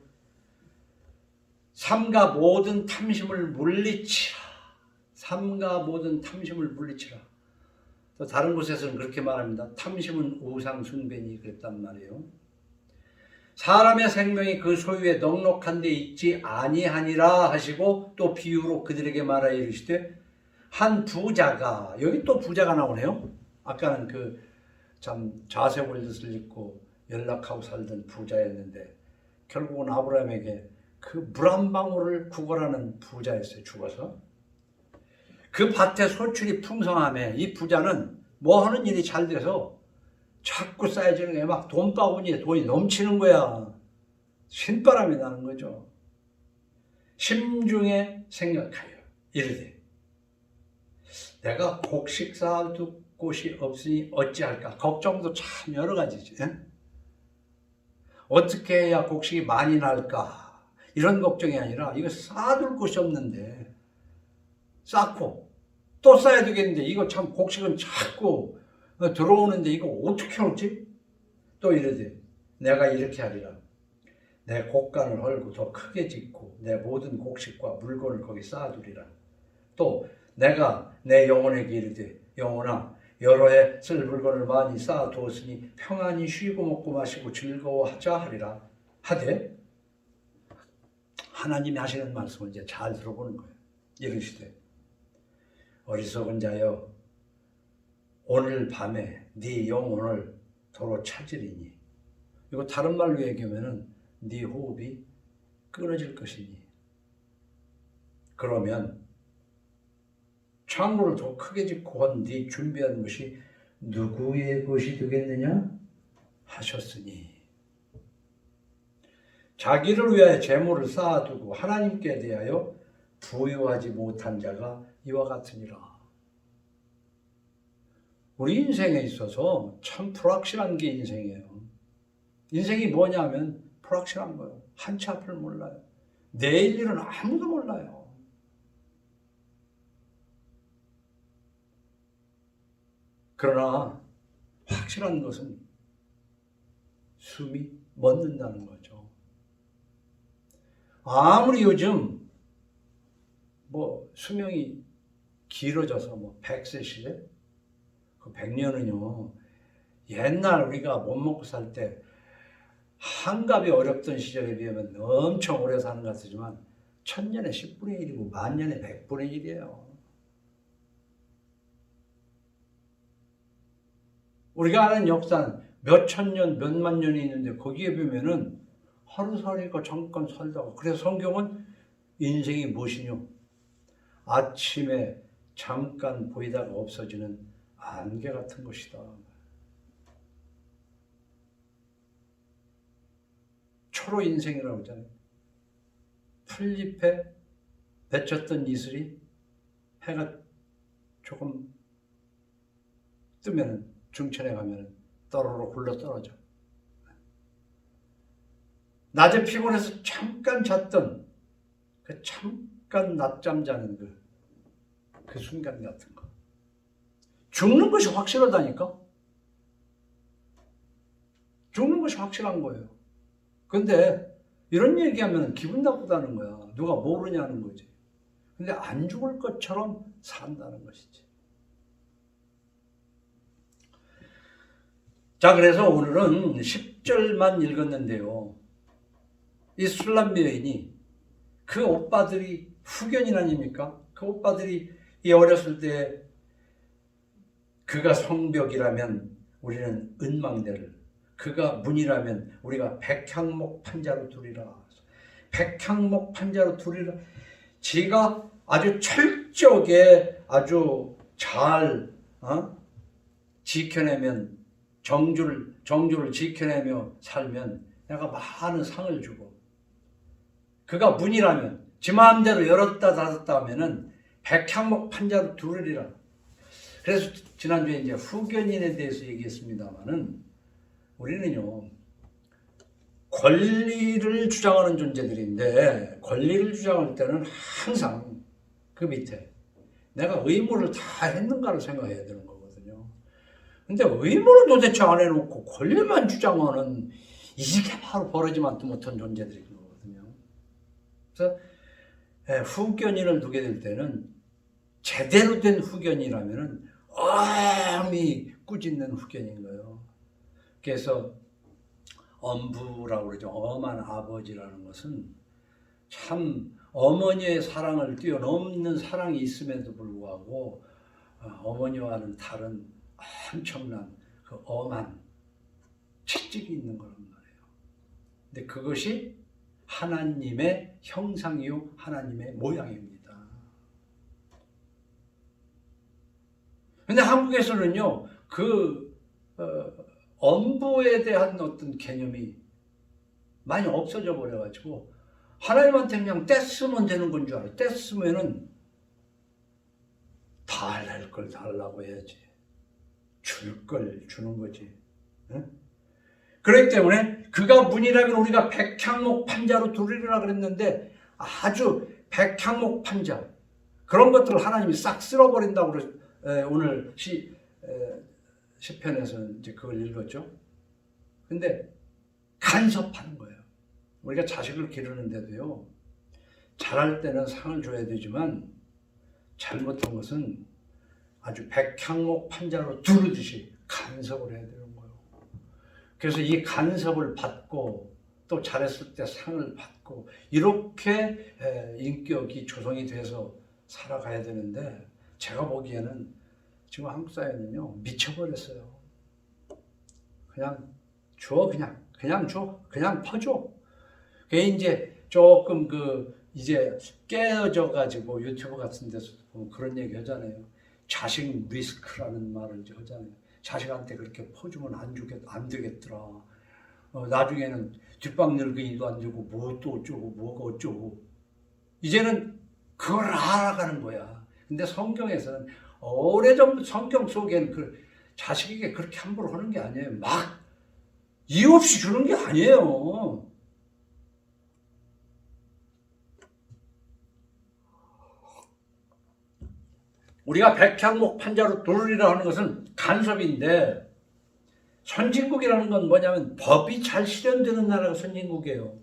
삼가 모든 탐심을 물리치라. 삼가 모든 탐심을 물리치라. 또 다른 곳에서는 그렇게 말합니다. 탐심은 우상 숭배니 그랬단 말이에요. 사람의 생명이 그 소유에 넉넉한 데 있지 아니하니라 하시고 또 비유로 그들에게 말하여 이르시되 한 부자가, 여기 또 부자가 나오네요. 아까는 그 참 자색올듯을 입고 연락하고 살던 부자였는데 결국은 아브라함에게 그 물 한 방울을 구걸하는 부자였어요. 죽어서. 그 밭에 소출이 풍성함에 이 부자는 뭐 하는 일이 잘 돼서 자꾸 쌓여지는 게 막 돈바구니에 돈이 넘치는 거야. 신바람이 나는 거죠. 심중에 생각하여 이르되 내가 곡식 쌓아둘 곳이 없으니 어찌할까. 걱정도 참 여러 가지지. 어떻게 해야 곡식이 많이 날까 이런 걱정이 아니라 이거 쌓아둘 곳이 없는데 쌓고 또 쌓아야 되겠는데 이거 참 곡식은 자꾸 들어오는데 이거 어떻게 하지? 또 이러되 내가 이렇게 하리라. 내 곡간을 헐고 더 크게 짓고 내 모든 곡식과 물건을 거기 쌓아두리라. 또 내가 내 영혼에게 이르되 영혼아 여러 해 쓸 물건을 많이 쌓아두었으니 평안히 쉬고 먹고 마시고 즐거워하자 하리라. 하되 하나님이 하시는 말씀을 이제 잘 들어보는 거예요. 이르시되 어리석은 자여 오늘 밤에 네 영혼을 도로 찾으리니. 이거 다른 말로 얘기하면은 네 호흡이 끊어질 것이니. 그러면 창고를 더 크게 짓고 한 네 준비한 것이 누구의 것이 되겠느냐 하셨으니. 자기를 위하여 재물을 쌓아두고 하나님께 대하여 부유하지 못한 자가 이와 같으니라. 우리 인생에 있어서 참 불확실한 게 인생이에요. 인생이 뭐냐면 불확실한 거예요. 한치 앞을 몰라요. 내일 일은 아무도 몰라요. 그러나 확실한 것은 숨이 멎는다는 거죠. 아무리 요즘 뭐 수명이 길어져서 뭐 100세 시대, 그 100년은요, 옛날 우리가 못 먹고 살 때 한갑이 어렵던 시절에 비하면 엄청 오래 사는 것 같지만 1000년에 10분의 1이고 만년에 100분의 1이에요. 우리가 아는 역사는 몇천 년, 몇만 년이 있는데 거기에 보면은 하루살이가 잠깐 살다가, 그래서 성경은 인생이 무엇이뇨? 아침에 잠깐 보이다가 없어지는 안개 같은 것이다. 초로 인생이라고 하잖아요. 풀잎에 맺혔던 이슬이 해가 조금 뜨면 중천에 가면 떠로로 굴러 떨어져. 낮에 피곤해서 잠깐 잤던 그 잠깐 낮잠 자는 그 순간 같은 거. 죽는 것이 확실하다니까? 죽는 것이 확실한 거예요. 근데 이런 얘기하면 기분 나쁘다는 거야. 누가 모르냐는 거지. 근데 안 죽을 것처럼 산다는 것이지. 자, 그래서 오늘은 10절만 읽었는데요. 이 술람비 여인이 그 오빠들이 후견인 아닙니까? 그 오빠들이 이 어렸을 때 그가 성벽이라면 우리는 은망대를, 그가 문이라면 우리가 백향목 판자로 두리라. 백향목 판자로 두리라. 지가 아주 철저하게 아주 잘 지켜내면, 정주를 지켜내며 살면 내가 많은 상을 주고, 그가 문이라면 지 마음대로 열었다 닫았다 하면은 백향목 판자로 두르리라. 그래서 지난주에 이제 후견인에 대해서 얘기했습니다만은 우리는요, 권리를 주장하는 존재들인데, 권리를 주장할 때는 항상 그 밑에 내가 의무를 다 했는가를 생각해야 되는 거거든요. 근데 의무를 도대체 안 해놓고 권리만 주장하는, 이게 바로 벌어지지 못한 존재들인 거거든요. 그래서 후견인을 두게 될 때는 제대로 된 후견이라면은 어미 꾸짖는 후견인 거예요. 그래서 엄부라고 그러죠. 엄한 아버지라는 것은 참 어머니의 사랑을 뛰어넘는 사랑이 있음에도 불구하고 어머니와는 다른 엄청난 그 엄한 채찍이 있는 거란 말이에요. 근데 그것이 하나님의 형상이요 하나님의 모양입니다. 근데 한국에서는요 엄부에 대한 어떤 개념이 많이 없어져 버려가지고 하나님한테 그냥 떼쓰면 되는 건 줄 알아요. 떼쓰면은 달랄 걸 달라고 해야지. 줄 걸 주는 거지. 응? 그렇기 때문에 그가 문이라면 우리가 백향목 판자로 두리라 그랬는데 아주 백향목 판자 그런 것들을 하나님이 싹 쓸어버린다고 오늘 시편에서는 이제 그걸 읽었죠. 근데 간섭하는 거예요. 우리가 자식을 기르는데도요, 잘할 때는 상을 줘야 되지만 잘못한 것은 아주 백향목 판자로 두르듯이 간섭을 해야 되는 거예요. 그래서 이 간섭을 받고 또 잘했을 때 상을 받고 이렇게 인격이 조성이 돼서 살아가야 되는데 제가 보기에는 지금 한국 사회는요 미쳐버렸어요. 그냥 줘, 그냥 줘, 그냥 퍼줘. 그게 이제 조금 이제 깨어져 가지고 유튜브 같은 데서 보면 그런 얘기 하잖아요. 자식 리스크라는 말을 이제 하잖아요. 자식한테 그렇게 퍼주면 안 되겠더라. 나중에는 뒷방 늙은이도 안 주고 뭐또 어쩌고 뭐가 어쩌고. 이제는 그걸 알아가는 거야. 근데 성경에서는 오래전 성경 속에는 그 자식에게 그렇게 함부로 하는 게 아니에요. 막 이유 없이 주는 게 아니에요. 우리가 백향목 판자로 두르리라 하는 것은 간섭인데 선진국이라는 건 뭐냐면 법이 잘 실현되는 나라가 선진국이에요.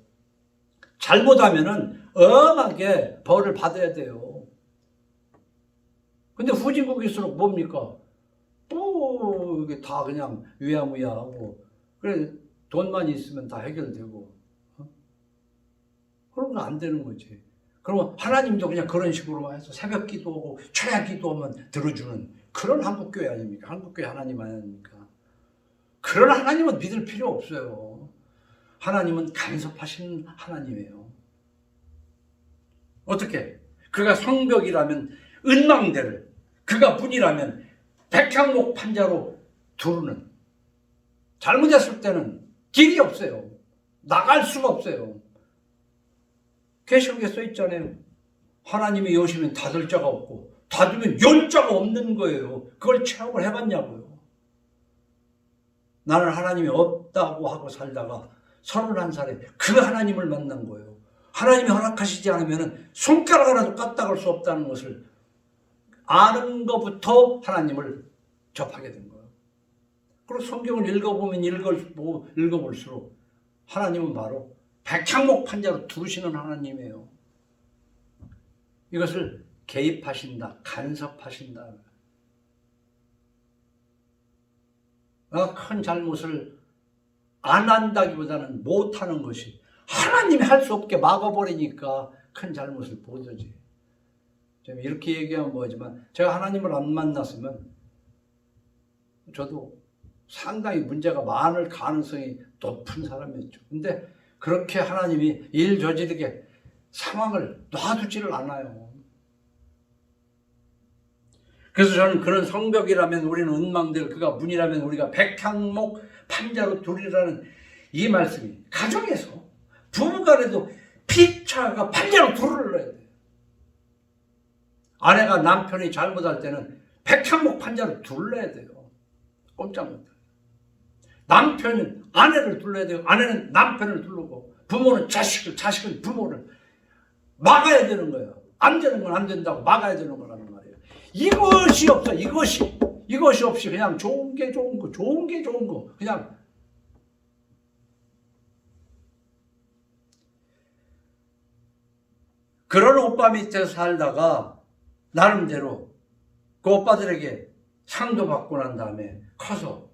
잘못하면은 엄하게 벌을 받아야 돼요. 근데 후진국일수록 뭡니까? 또 이게 다 그냥 유야무야하고 그래 돈만 있으면 다 해결되고 그러면 안 되는 거지. 그러면 하나님도 그냥 그런 식으로 해서 새벽 기도하고 철야 기도하면 들어주는 그런 한국교회 아닙니까? 한국교회 하나님 아닙니까? 그런 하나님은 믿을 필요 없어요. 하나님은 간섭하신 하나님이에요. 어떻게? 그가 성벽이라면 은망대를, 그가 문이라면 백향목 판자로 두르는. 잘못했을 때는 길이 없어요. 나갈 수가 없어요. 계시록에 써 있잖아요. 하나님이 여시면 닫을 자가 없고 닫으면 열 자가 없는 거예요. 그걸 체험을 해봤냐고요. 나는 하나님이 없다고 하고 살다가 31살에 그 하나님을 만난 거예요. 하나님이 허락하시지 않으면 손가락 하나도 까딱할 수 없다는 것을 아는 것부터 하나님을 접하게 된 거예요. 그리고 성경을 읽어보면 읽어볼수록 하나님은 바로 백향목 판자로 두르시는 하나님이에요. 이것을 개입하신다, 간섭하신다. 큰 잘못을 안 한다기보다는 못하는 것이 하나님이 할 수 없게 막아버리니까 큰 잘못을 보더지. 좀 이렇게 얘기하면 뭐지만 제가 하나님을 안 만났으면 저도 상당히 문제가 많을 가능성이 높은 사람이었죠. 근데 그렇게 하나님이 일 저지르게 상황을 놔두지를 않아요. 그래서 저는 그런 성벽이라면 우리는 은망대를, 그가 문이라면 우리가 백향목 판자로 두리라는 이 말씀이 가정에서 부부간에도 피차가 판자로 두르러야 돼요. 아내가 남편이 잘못할 때는 백향목 판자로 둘러야 돼요. 꼼짝 못해요. 남편은 아내를 둘러야 돼요. 아내는 남편을 두르고 부모는 자식은 부모를 막아야 되는 거예요. 안 되는 건 안 된다고 막아야 되는 거라는 말이에요. 이것이 없어. 이것이 없이 그냥 좋은 게 좋은 거 그냥 그런 오빠 밑에서 살다가 나름대로 그 오빠들에게 상도 받고 난 다음에 커서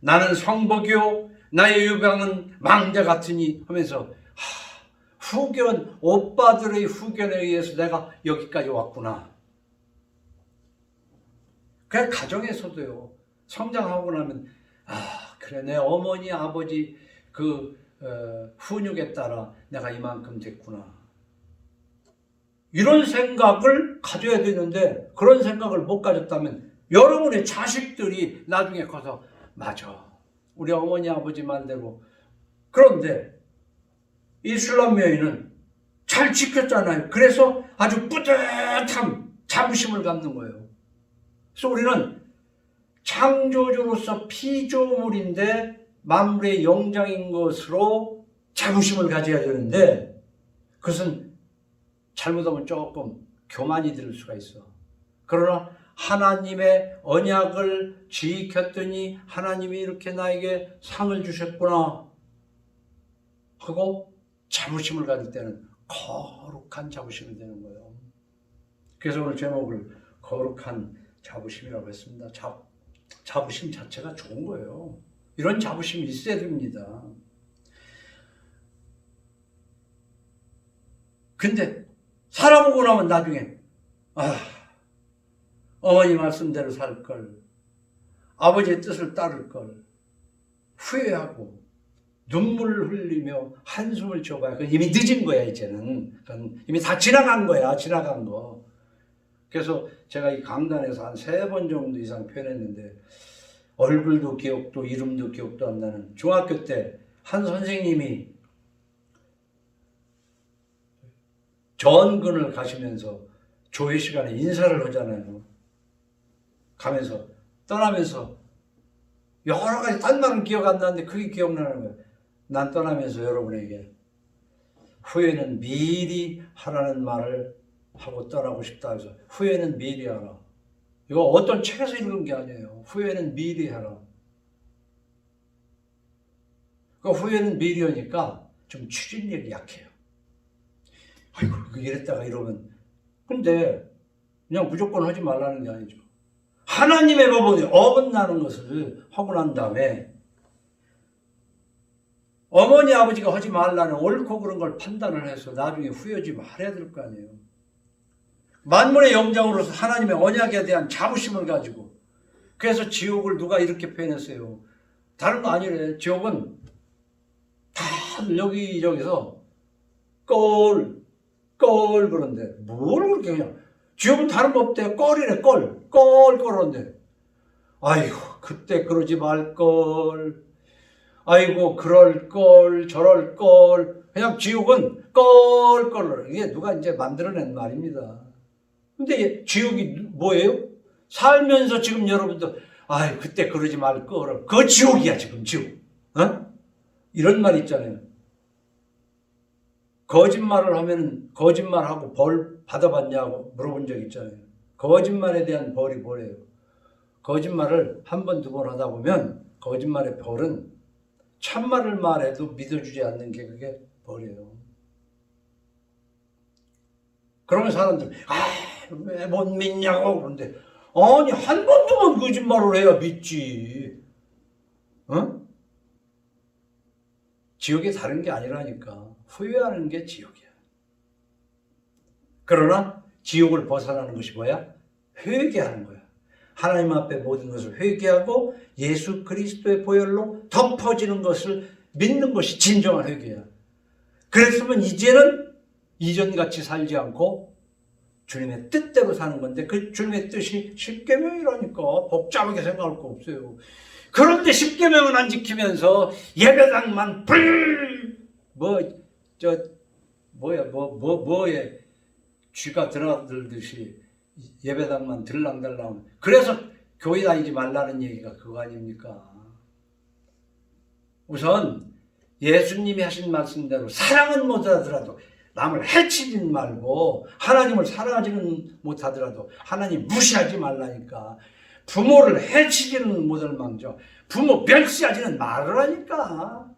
나는 성복이요 나의 유방은 망대 같으니 하면서 후견, 오빠들의 후견에 의해서 내가 여기까지 왔구나. 그냥 가정에서도요. 성장하고 나면 그래 내 어머니 아버지 훈육에 따라 내가 이만큼 됐구나. 이런 생각을 가져야 되는데 그런 생각을 못 가졌다면 여러분의 자식들이 나중에 커서 맞아. 우리 어머니 아버지 말대로. 그런데 이슬람 여인은 잘 지켰잖아요. 그래서 아주 뿌듯한 자부심을 갖는 거예요. 그래서 우리는 창조주로서 피조물인데 만물의 영장인 것으로 자부심을 가져야 되는데 그것은 잘못하면 조금 교만이 될 수가 있어. 그러나 하나님의 언약을 지켰더니 하나님이 이렇게 나에게 상을 주셨구나 하고 자부심을 가질 때는 거룩한 자부심이 되는 거예요. 그래서 오늘 제목을 거룩한 자부심이라고 했습니다. 자부심 자체가 좋은 거예요. 이런 자부심이 있어야 됩니다. 근데 살아보고 나면 나중에 어머니 말씀대로 살 걸, 아버지의 뜻을 따를 걸 후회하고 눈물을 흘리며 한숨을 쳐봐야 그건 이미 늦은 거야. 이제는 그건 이미 다 지나간 거야. 지나간 거. 그래서 제가 이 강단에서 한 3번 정도 이상 표현했는데 얼굴도 기억도 이름도 기억도 안 나는 중학교 때 한 선생님이 전근을 가시면서 조회 시간에 인사를 하잖아요. 가면서 떠나면서 여러 가지 딴 말은 기억 안 나는데 그게 기억나는 거예요. 난 떠나면서 여러분에게 후회는 미리 하라는 말을 하고 떠나고 싶다 해서 후회는 미리 하라. 이거 어떤 책에서 읽은 게 아니에요. 후회는 미리 하라. 그 후회는 미리 하니까 좀 추진력이 약해요. 아이고 이랬다가 이러면 근데 그냥 무조건 하지 말라는 게 아니죠. 하나님의 법에 어긋나는 것을 하고 난 다음에 어머니 아버지가 하지 말라는 옳고 그런 걸 판단을 해서 나중에 후회하지 말아야 될 거 아니에요. 만물의 영장으로서 하나님의 언약에 대한 자부심을 가지고 그래서 지옥을 누가 이렇게 표현했어요. 다른 거 아니래. 지옥은 다 여기저기서 꼴 그런데 뭘 그렇게 그냥 지옥은 다른 거 없대. 꼴이래. 꼴 그런데 아이고 그때 그러지 말걸. 아이고 그럴걸 저럴걸. 그냥 지옥은 꼴 이게 누가 이제 만들어낸 말입니다. 근데 지옥이 뭐예요? 살면서 지금 여러분도 아이 그때 그러지 말걸. 그거 지옥이야 지금 지옥. 이런 말 있잖아요. 거짓말을 하면 거짓말하고 벌 받아봤냐고 물어본 적 있잖아요. 거짓말에 대한 벌이 뭐래요? 거짓말을 한 번, 두 번 하다 보면 거짓말의 벌은 참말을 말해도 믿어주지 않는 게 그게 벌이에요. 그러면 사람들 왜 못 믿냐고 그러는데 아니 한 번, 두 번 거짓말을 해야 믿지. 지옥이 다른 게 아니라니까. 후회하는 게 지옥이야. 그러나 지옥을 벗어나는 것이 뭐야? 회개하는 거야. 하나님 앞에 모든 것을 회개하고 예수 그리스도의 보혈로 덮어지는 것을 믿는 것이 진정한 회개야. 그랬으면 이제는 이전같이 살지 않고 주님의 뜻대로 사는 건데 그 주님의 뜻이 십계명이라니까 복잡하게 생각할 거 없어요. 그런데 십계명은 안 지키면서 예배당만 뭐에 쥐가 드나들듯이 예배당만 들랑달랑. 그래서 교회 다니지 말라는 얘기가 그거 아닙니까? 우선 예수님이 하신 말씀대로 사랑은 못하더라도 남을 해치진 말고 하나님을 사랑하지는 못하더라도 하나님 무시하지 말라니까. 부모를 해치지는 못할 망정 부모 멸시하지는 말으라니까.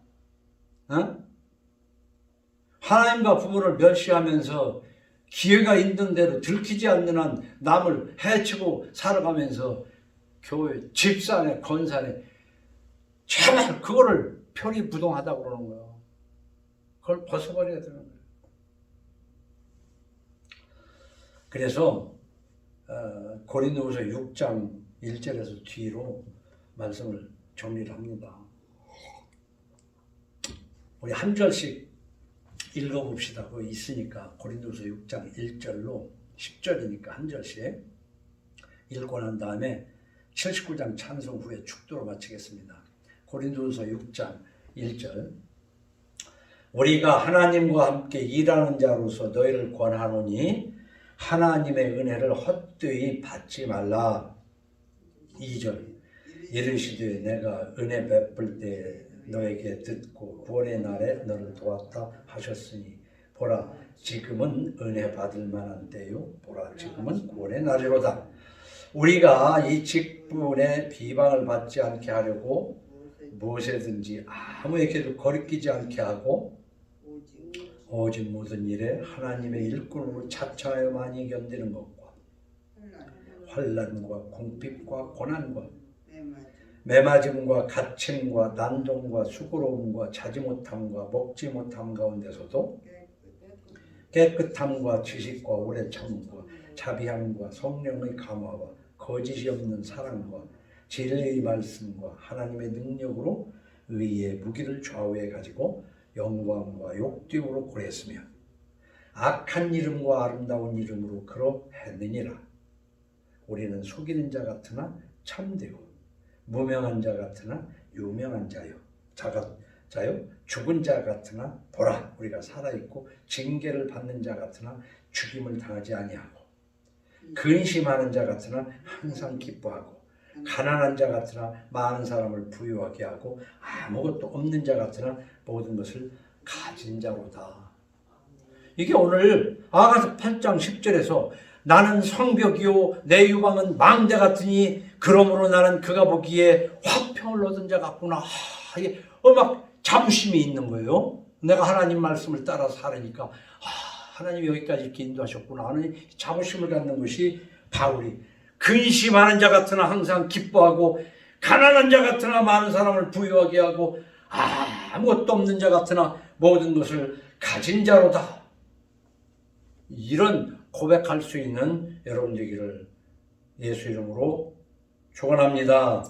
하나님과 부모를 멸시하면서 기회가 있는 대로 들키지 않는 한 남을 해치고 살아가면서 교회, 집사네, 권사네 제발 그거를 표리부동하다고 그러는 거예요. 그걸 벗어버려야 되는 거예요. 그래서 고린도후서 6장 1절에서 뒤로 말씀을 정리를 합니다. 우리 한 절씩 읽어봅시다. 그거 있으니까 고린도후서 6장 1절로 10절이니까 한 절씩 읽고 난 다음에 79장 찬송 후에 축도로 마치겠습니다. 고린도후서 6장 1절. 우리가 하나님과 함께 일하는 자로서 너희를 권하노니 하나님의 은혜를 헛되이 받지 말라. 2절. 이르시되 내가 은혜 베풀 때 너에게 듣고 구원의 날에 너를 도왔다 하셨으니 보라 지금은 은혜 받을 만한 때요 보라 지금은 구원의 날이로다. 우리가 이 직분에 비방을 받지 않게 하려고 무엇에든지 아무에게도 거리끼지 않게 하고 오직 모든 일에 하나님의 일꾼으로 차차하여 많이 견디는 것과 환난과 궁핍과 고난과 매맞음과 갇힘과 난동과 수고로움과 자지 못함과 먹지 못함 가운데서도 깨끗함과 지식과 오래 참음과 자비함과 성령의 감화와 거짓이 없는 사랑과 진리의 말씀과 하나님의 능력으로 의의 무기를 좌우해 가지고 영광과 욕됨으로 고랬으며 악한 이름과 아름다운 이름으로 그러했느니라. 우리는 속이는 자 같으나 참되고 무명한 자 같으나 유명한 자요 죽은 자 같으나 보라 우리가 살아있고 징계를 받는 자 같으나 죽임을 당하지 아니하고 근심하는 자 같으나 항상 기뻐하고 가난한 자 같으나 많은 사람을 부유하게 하고 아무것도 없는 자 같으나 모든 것을 가진 자로다. 이게 오늘 아가서 8장 10절에서 나는 성벽이요 내 유방은 망대 같으니 그러므로 나는 그가 보기에 화평을 얻은 자 같구나. 이게 막 자부심이 있는 거예요. 내가 하나님 말씀을 따라 살으니까 하나님이 여기까지 이렇게 인도하셨구나 하는 자부심을 갖는 것이 바울이 근심하는 자 같으나 항상 기뻐하고 가난한 자 같으나 많은 사람을 부유하게 하고 아무것도 없는 자 같으나 모든 것을 가진 자로다. 이런 고백할 수 있는 여러분 되기를 예수 이름으로 축원합니다.